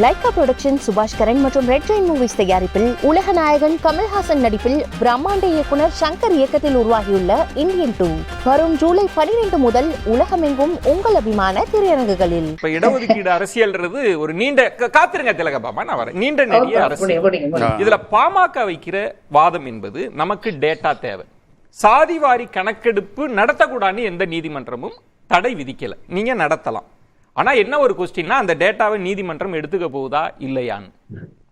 Lyca production சுபாஷ் கரன் மற்றும் red Jain movies தயாரிப்பில் உலக நாயகன் கமல்ஹாசன் நடிப்பில் பிரம்மாண்ட இயக்குனர் சங்கர் இயக்கத்தில் உருவாகியுள்ள இந்தியன் 2 வரும் ஜூலை 12 முதல் உலகமெங்கும் உங்கள் அபிமான திரையரங்குகளில். இப்ப இடஒதுக்கீடு அரசியல்ன்றது ஒரு நீண்ட காத்திருங்க திலகபாபா, நான் வரேன். நீண்ட நெடிய அரசியல். இதுல பாமக வைக்கிற வாதம் என்பது நமக்கு டேட்டா தேவை, சாதிவாரி கணக்கெடுப்பு நடத்தக்கூடாதுன்னு எந்த நீதிமன்றமும் தடை விதிக்கல, நீங்க நடத்தலாம். ஆனா என்ன ஒரு கொஸ்டின்னா, அந்த டேட்டாவை நீதிமன்றம் எடுத்துக்க போகுதா இல்லையான்னு.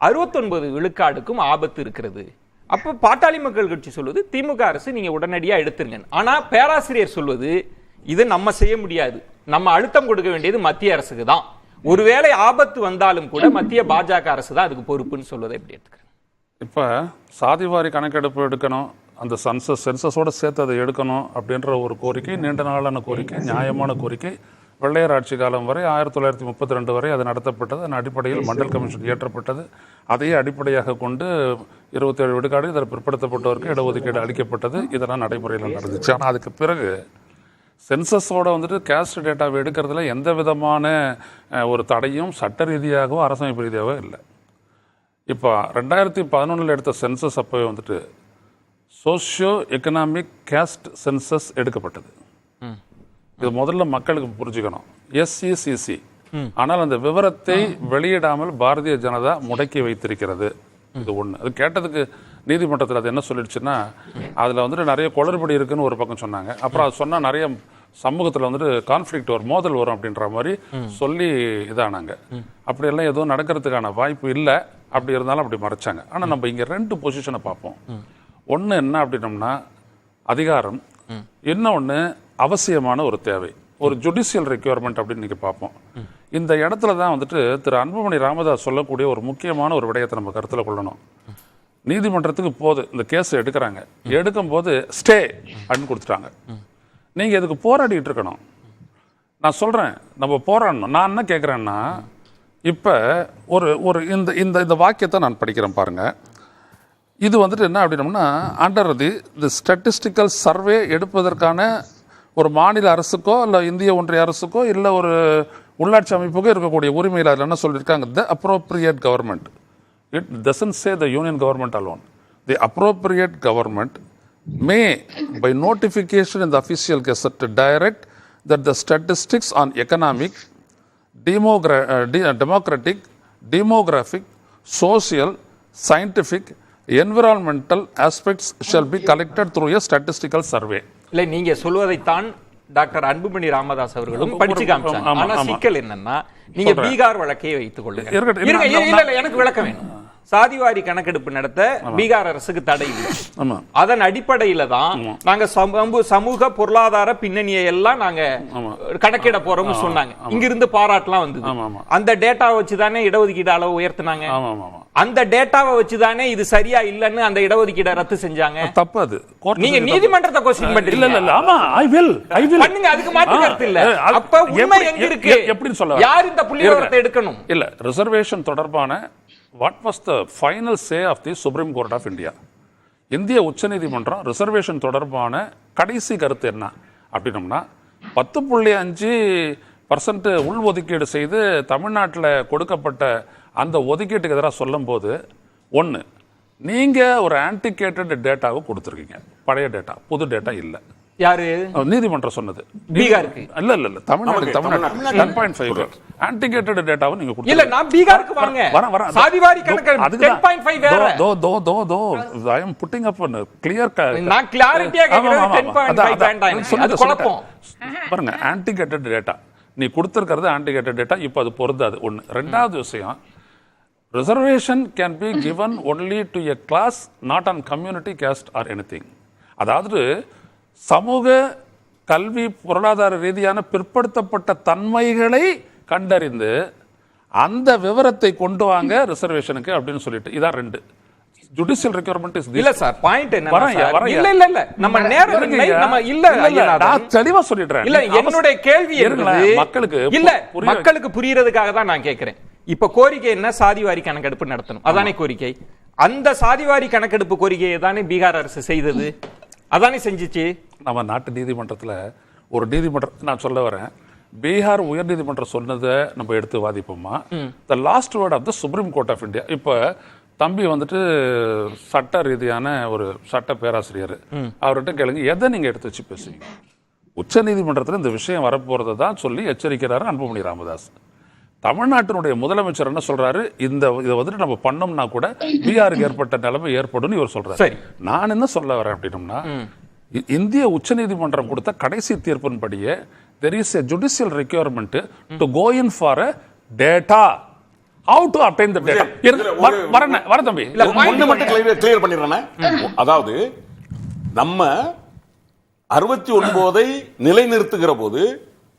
69 விழுக்காடுக்கும் ஆபத்து இருக்கிறது. அப்ப பாட்டாளி மக்கள் கட்சி சொல்வது திமுக அரசு நீங்க உடனடியா எடுத்துருங்க. ஆனா பேராசிரியர் சொல்வது இது நம்ம செய்ய முடியாது, நம்ம அழுத்தம் கொடுக்க வேண்டியது மத்திய அரசுக்கு தான். ஒருவேளை ஆபத்து வந்தாலும் கூட மத்திய பாஜக அரசு தான் அதுக்கு பொறுப்புன்னு சொல்வதை எப்படி எடுத்துக்கிறேன். இப்ப சாதிவாரி கணக்கெடுப்பு எடுக்கணும், அந்த சென்சஸோட சேர்த்து அதை எடுக்கணும் அப்படின்ற ஒரு கோரிக்கை நீண்ட நாளான கோரிக்கை, நியாயமான கோரிக்கை. வெள்ளையர் ஆட்சி காலம் வரை 1932 வரை அது நடத்தப்பட்டது. அதன் அடிப்படையில் மண்டல் கமிஷன் இயற்றப்பட்டது. அதையே அடிப்படையாக கொண்டு 27 விழுக்காடு இதில் பிற்படுத்தப்பட்டவருக்கு இடஒதுக்கீடு அளிக்கப்பட்டது. இதெல்லாம் நடைமுறையில் நடந்துச்சு. ஆனால் அதுக்கு பிறகு சென்சஸோட வந்துட்டு கேஸ்ட் டேட்டாவை எடுக்கிறதுல எந்த விதமான ஒரு தடையும் சட்ட ரீதியாகவோ அரசமைப்பு ரீதியாகவோ இல்லை. இப்போ 2011 எடுத்த சென்சஸ் அப்போவே வந்துட்டு சோஷியோ எக்கனாமிக் கேஸ்ட் சென்சஸ் எடுக்கப்பட்டது. இது முதல்ல மக்களுக்கு புரிஞ்சுக்கணும், SECC. ஆனால் அந்த விவரத்தை வெளியிடாமல் பாரதிய ஜனதா முடக்கி வைத்திருக்கிறது. இது ஒண்ணு. அது கேட்டதுக்கு நீதிமன்றத்தில் அது என்ன சொல்லிடுச்சுன்னா, அதுல வந்துட்டு நிறைய குளறுபடி இருக்குன்னு ஒரு பக்கம் சொன்னாங்க. அப்புறம் அது சொன்னா நிறைய சமூகத்துல வந்துட்டு கான்ஃபிளிக்ட் வரும், மோதல் வரும் அப்படின்ற மாதிரி சொல்லி இதானாங்க. அப்படியெல்லாம் எதுவும் நடக்கிறதுக்கான வாய்ப்பு இல்லை. அப்படி இருந்தாலும் அப்படி மறைச்சாங்க. ஆனா நம்ம இங்க 2 பொசிஷனை பார்ப்போம். ஒண்ணு என்ன அப்படின்னம்னா அதிகாரம், இன்னொன்னு அவசியமான ஒரு தேவை, ஒரு ஜுடிஷியல் ரெக்யர்மெண்ட் அப்படின்னு நீங்க பார்ப்போம். இந்த இடத்துல தான் வந்துட்டு திரு அன்புமணி ராமதாஸ் சொல்லக்கூடிய ஒரு முக்கியமான ஒரு விடயத்தை நம்ம கருத்தில் கொள்ளணும். நீதிமன்றத்துக்கு போது இந்த கேஸ் எடுக்கிறாங்க, எடுக்கும் போது ஸ்டே அப்படின்னு கொடுத்துட்டாங்க. நீங்க இதுக்கு போராடிட்டு இருக்கணும். நான் சொல்றேன், நம்ம போராடணும். நான் என்ன கேட்கிறேன்னா, இப்ப ஒரு ஒரு இந்த இந்த வாக்கியத்தை நான் படிக்கிறேன் பாருங்க. இது வந்துட்டு என்ன அப்படின்னம்னா, அண்டர் தி ஸ்டாட்டிஸ்டிக்கல் சர்வே எடுப்பதற்கான ஒரு மாநில அரசுக்கோ இல்லை இந்திய ஒன்றிய அரசுக்கோ இல்லை ஒரு உள்ளாட்சி அமைப்புக்கோ இருக்கக்கூடிய உரிமையில் அதில் என்ன சொல்லியிருக்காங்க, the appropriate government. It doesn't say the union government alone. The appropriate government may by notification in the official gazette direct that the statistics on economic, democratic, demographic, social, scientific, environmental aspects shall be collected through a statistical survey. இல்லை, நீங்க சொல்வதைத்தான் doctor Anbumani Ramadoss அவர்களும் படிச்சு காமிச்சாங்க. ஆனா சிக்கல் என்னன்னா, நீங்க பீகார் வழக்கையை வைத்துக் கொள்ளுங்க. எனக்கு விளக்கம் வேணும். சாதிவாரி கணக்கெடுப்பு நடத்த பீகார் அரசுக்கு தடை இல்லை. அதன் அடிப்படையில தான் நாங்க சமூக பொருளாதார பின்னணியை எல்லாம் நாங்க கணக்கிட போறோம்னு சொன்னாங்க. இங்கிருந்து பாராட்டலாம் வந்தது. அந்த டேட்டாவை வச்சுதானே இடஒதுக்கீடு அளவு உயர்த்தினாங்க. அந்த டேட்டாவை வச்சுதானே இது சரியா இல்லன்னு அந்த இடஒதுக்கீடை ரத்து செஞ்சாங்க. தப்பு. நீங்க நீதிமன்றத்தை கொஸ்டின் பண்றீங்க. பண்ணுங்க, அதுக்கு மாற்று கருத்து இல்ல. அப்ப உண்மை எங்க இருக்கு? எப்படி சொல்ல, யார் இந்த புள்ளிவிவரத்தை எடுக்கணும்? இல்ல, ரிசர்வேஷன் தொடர்பான what was the final say of the Supreme Court of India? இந்திய உச்சநீதிமன்றம் ரிசர்வேஷன் தொடர்பான கடைசி கருத்து என்ன அப்படின்னம்னா, 10.5% உள்ஒதுக்கீடு செய்து தமிழ்நாட்டில் கொடுக்கப்பட்ட அந்த ஒதுக்கீட்டுக்கு எதிராக சொல்லும் போது, ஒன்று, நீங்க ஒரு ஆன்டிகேட்டட் டேட்டாவை கொடுத்துருக்கீங்க, பழைய டேட்டா, புது டேட்டா இல்லை. யாரு? நீதிமன்றம் சொன்னது. பீகாருக்கு இல்ல இல்ல இல்ல, தமிழ்நாடு 10.5 ஆன்டிகேட்டட் டேட்டாவை நீங்க கொடுத்து. இல்ல, நான் பீகாருக்கு வாங்க. வர சாதிவாரி கணக்கு 10.5 வேற. I am putting up a clear. நான் கிளாரிட்டியா கேக்குறேன். 10.5 வேண்டாம், அது குழப்பம். பாருங்க, ஆன்டிகேட்டட் டேட்டா நீ கொடுத்திருக்கிறது ஆன்டிகேட்டட் டேட்டா. இப்போ அது பொருந்தாது. ஒன்று. ரெண்டாவது விஷயம், reservation can be given only to a class, not on community, caste or anything. அதாவது சமூக, கல்வி, பொருளாதார ரீதியான பிற்படுத்தப்பட்ட தன்மைகளை கண்டறிந்து அந்த விவரத்தை கொண்டு வாங்க ரிசர்வேஷனுக்கு அப்படின்னு சொல்லிட்டு, இதான் 2 ஜுடிஷியல் ரெக்யர்மெண்ட். இல்ல சார், பாயிண்ட் என்ன? இல்ல இல்ல இல்ல, நம்ம நேரம் இல்லை, நம்ம இல்ல, நான் தெளிவா சொல்லிடுறேன். இல்ல, என்னுடைய கேள்வி மக்களுக்கு புரியறதுக்காக தான் நான் கேட்கிறேன். இப்ப கோரிக்கை என்ன? சாதிவாரி கணக்கெடுப்பு நடத்தணும், அதானே கோரிக்கை. அந்த சாதிவாரி கணக்கெடுப்பு கோரிக்கையை தானே பீகார் அரசு செய்தது, அதானே செஞ்சிச்சு. நம்ம நாட்டு நீதிமன்றத்தில் ஒரு நீதிமன்றம், நான் சொல்ல வரேன், பீகார் உயர்நீதிமன்றம் சொன்னதை நம்ம எடுத்து வாதிப்போமா? The last word of the supreme court of India. இப்போ தம்பி வந்துட்டு சட்ட ரீதியான ஒரு சட்ட பேராசிரியர், அவர்கிட்ட கேளுங்க, எதை நீங்க எடுத்து வச்சு பேசுவீங்க? உச்ச நீதிமன்றத்தில் இந்த விஷயம் வரப்போறதை தான் சொல்லி எச்சரிக்கிறாரு அன்புமணி ராமதாஸ். தமிழ்நாட்டினுடைய முதலமைச்சர் என்ன சொல்றாரு, இதை வந்துட்டு நம்ம பண்ணோம்னா கூட பீகாருக்கு ஏற்பட்ட நிலைமை ஏற்படும் இவர் சொல்றாரு. நான் என்ன சொல்ல வரேன் அப்படின்னம்னா, இந்திய உச்ச நீதிமன்றம் கொடுத்த கடைசி தீர்ப்பின்படியே there is a judicial requirement to go in for a data. How to obtain the data? வர தம்பி, ஒண்ணு மட்டும் கிளியர் பண்ணிடுறேன். அதாவது நம்ம 69 நிலைநிறுத்துகிற போது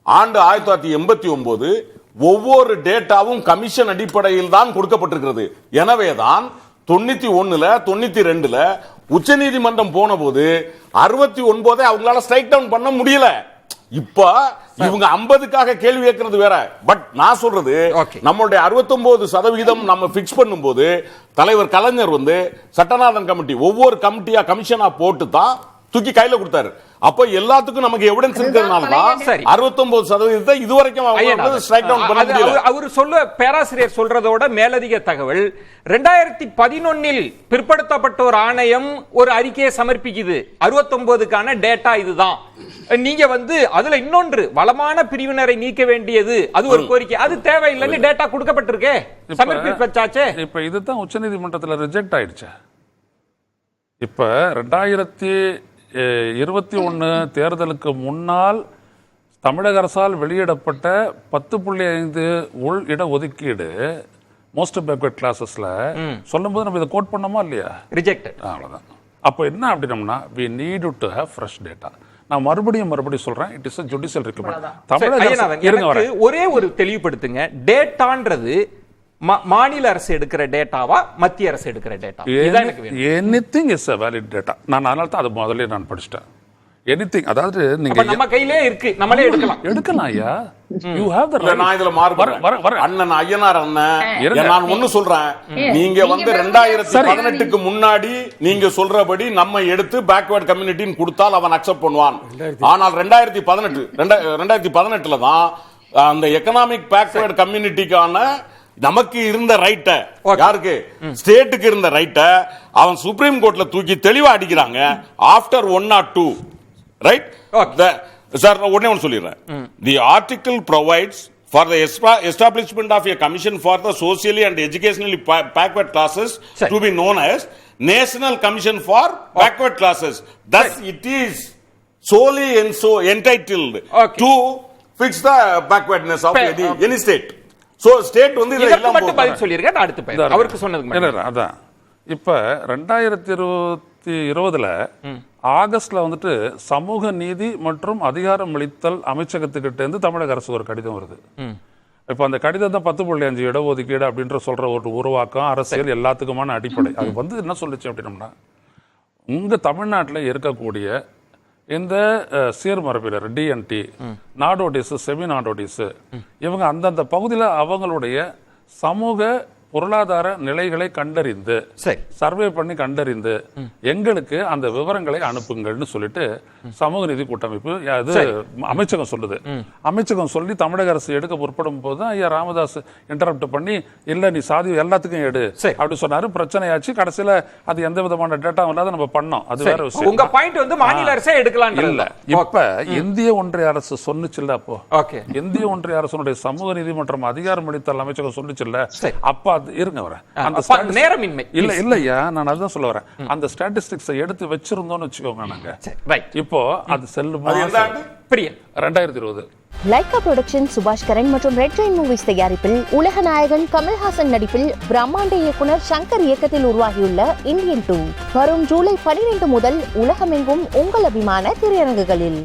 ஆண்டு 1989 ஒவ்வொரு டேட்டாவும் கமிஷன் அடிப்படையில் தான் கொடுக்கப்பட்டிருக்கிறது. எனவேதான் 91ல 92ல உச்ச நீதிமன்றம் போன போது 69 அவங்களால ஸ்ட்ரைக் டவுன் பண்ண முடியல. இப்ப இவங்க 50க்காக கேள்வி கேட்கறது வேற. பட் நான் சொல்றது, நம்மளுடைய 69% நம்ம பிக்ஸ் பண்ணும்போது தலைவர் கலைஞர் சட்டநாதன் கமிட்டி ஒவ்வொரு கமிட்டியா கமிஷனா போட்டு தான் தூக்கி கையில கொடுத்தாரு. அப்ப எல்லாத்துக்கும் நமக்கு எவிடன்ஸ் இருக்கிறதுனால தான் 69% இதுவரைக்கும் ஸ்ட்ரைக் டவுன் பண்ண முடியல. அவர் சொல்ல பேராசிரியர் சொல்றதோட மேலதிக தகவல் 2011 பிற்படுத்தப்பட்டோர் ஆணையம் ஒரு அறிக்கையை சமர்ப்பிக்குது. 69க்கான டேட்டா இதுதான். நீங்க அதுல இன்னொன்று வளமான பிரிவினரை நீக்க வேண்டியது அது ஒரு கோரிக்கை, அது தேவையில்லைன்னு டேட்டா கொடுக்கப்பட்டிருக்கே, சமர்ப்பிச்சாச்சே. இப்ப இதுதான் உச்சநீதிமன்றத்தில் ரிஜெக்ட் ஆயிடுச்சு. இப்ப 2021 தேர்தலுக்கு முன்னால் தமிழக அரசால் வெளியிடப்பட்ட 10.5 உள் இட ஒதுக்கீடு மோஸ்ட் பேக்வர்ட் கிளாஸஸ்ல சொல்லும்போது நம்ம இதை கோட் பண்ணோமா இல்லையா? ரிஜெக்டட். அவ்வளவுதான். அப்போ என்ன அப்படின்னம்னா, we need to have fresh data. நான் மறுபடியும் சொல்றேன், it is a judicial requirement. தமிழக ஒரே ஒரு தெளிவுபடுத்துங்க, டேட்டான்றது மாநில அரசு எடுக்கிற டேட்டாவா மத்திய அரசு எடுக்கிற data? Anything is a valid data. நான் அதனால தான் அது முதல்ல நான் படிச்சிட்டேன். எனிதிங், அதாவது நீங்க நம்ம கையிலே இருக்கு, நம்மளே எடுக்கலாம் ஐயா. You have the right. நான் இதுல மாறுபடுறேன். அண்ணன் ஐயனார் அண்ணன், நான் ஒன்னு சொல்றேன், நீங்க 2018க்கு முன்னாடி நீங்க சொல்றபடி நம்ம எடுத்து பேக்வர்ட் கம்யூனிட்டின்னு கொடுத்தால் அவன் அக்செப்ட் பண்ணுவான். ஆனால் 2018ல தான் அந்த எகனாமிக் பேக்வர்ட் கம்யூனிட்டிக்கான நமக்கு இருந்த ரைட்ட, யாருக்கு, ஸ்டேட்டுக்கு இருந்த ரைட்ட அவன் சுப்ரீம் கோர்ட்ல தூக்கி தெளிவா அடிக்கிறாங்க. ஆஃப்டர் 1 or 2 ரைட் சார், ஒண்ணே ஒன்று சொல்லிடுறேன். The article provides for the establishment of a commission for the socially and educationally backward classes to be known as National Commission for Backward Classes. Thus it is solely entitled to fix the backwardness of any state. So state இதெல்லாம் மட்டும் பதில் சொல்லிருக்கேன். அடுத்து பையன் அவருக்கு சொன்னதுக்கு அதான். இப்ப 2020ல ஆகஸ்ட்ல சமூக நீதி மற்றும் அதிகாரம் அளித்தல் அமைச்சகத்துக்கிட்ட இருந்து தமிழக அரசு ஒரு கடிதம் வருது. இப்ப அந்த கடிதத்தை 10.5 இடஒதுக்கீடு அப்படின்ற சொல்ற ஒரு உருவாக்கம் அரசியல் எல்லாத்துக்குமான அடிப்படை. அது என்ன சொல்லுச்சு அப்படின்னா, உங்க தமிழ்நாட்டில் இருக்கக்கூடிய இந்த சீர்மரபினர் டிஎன்டி, நாடோடிஸ், செமி நாடோடிஸ், இவங்க அந்தந்த பகுதியில் அவங்களுடைய சமூக பொருளாதார நிலைகளை கண்டறிந்து சர்வே பண்ணி கண்டறிந்து எங்களுக்கு அந்த விவரங்களை அனுப்புங்கள்னு சொல்லிட்டு சமூக நீதி கூட்டமைப்பு அமைச்சகம் சொல்லுது. அமைச்சகம் சொல்லி தமிழக அரசு எடுக்க முற்படும் போது ஐயா ராமதாஸ் இன்டரப்ட் பண்ணி, இல்ல நீ சாதி எல்லாத்துக்கும் எடு அப்படி சொன்னாரு. பிரச்சனையாச்சு. கடைசியில அது எந்த விதமான டேட்டா இல்லாத நம்ம பண்ணோம். அது வேற விஷயம். உங்க பாயிண்ட் மாநில அரசே எடுக்கலாம் இல்ல. இப்ப இந்திய ஒன்றிய அரசு சொன்னுச்சுல்ல, அப்போ இந்திய ஒன்றிய அரசுடைய சமூக நீதிமன்றம் அதிகாரம் அளித்தல் அமைச்சகம் சொன்னுச்சுல்ல, அப்ப இருங்க வரேன். அந்த நேரமின்மை இல்லையா, நான் அதான் சொல்ல வரேன். அந்த ஸ்டாட்டிஸ்டிக்ஸை எடுத்து வச்சிருந்தோம்னு வச்சுக்கோங்க. நாங்க இப்போ அது செல்லுமா? 2020 லைகா புரொடக்ஷன் சுபாஷ் கரன் மற்றும் ரெட் ஜெயின் மூவிஸ் தயாரிப்பில் உலக நாயகன் கமல்ஹாசன் நடிப்பில் பிரம்மாண்ட இயக்குனர் சங்கர் இயக்கத்தில் உருவாகியுள்ள இந்தியன் 2 வரும் ஜூலை 12 முதல் உலகமெங்கும் உங்கள் அபிமான திரையரங்குகளில்.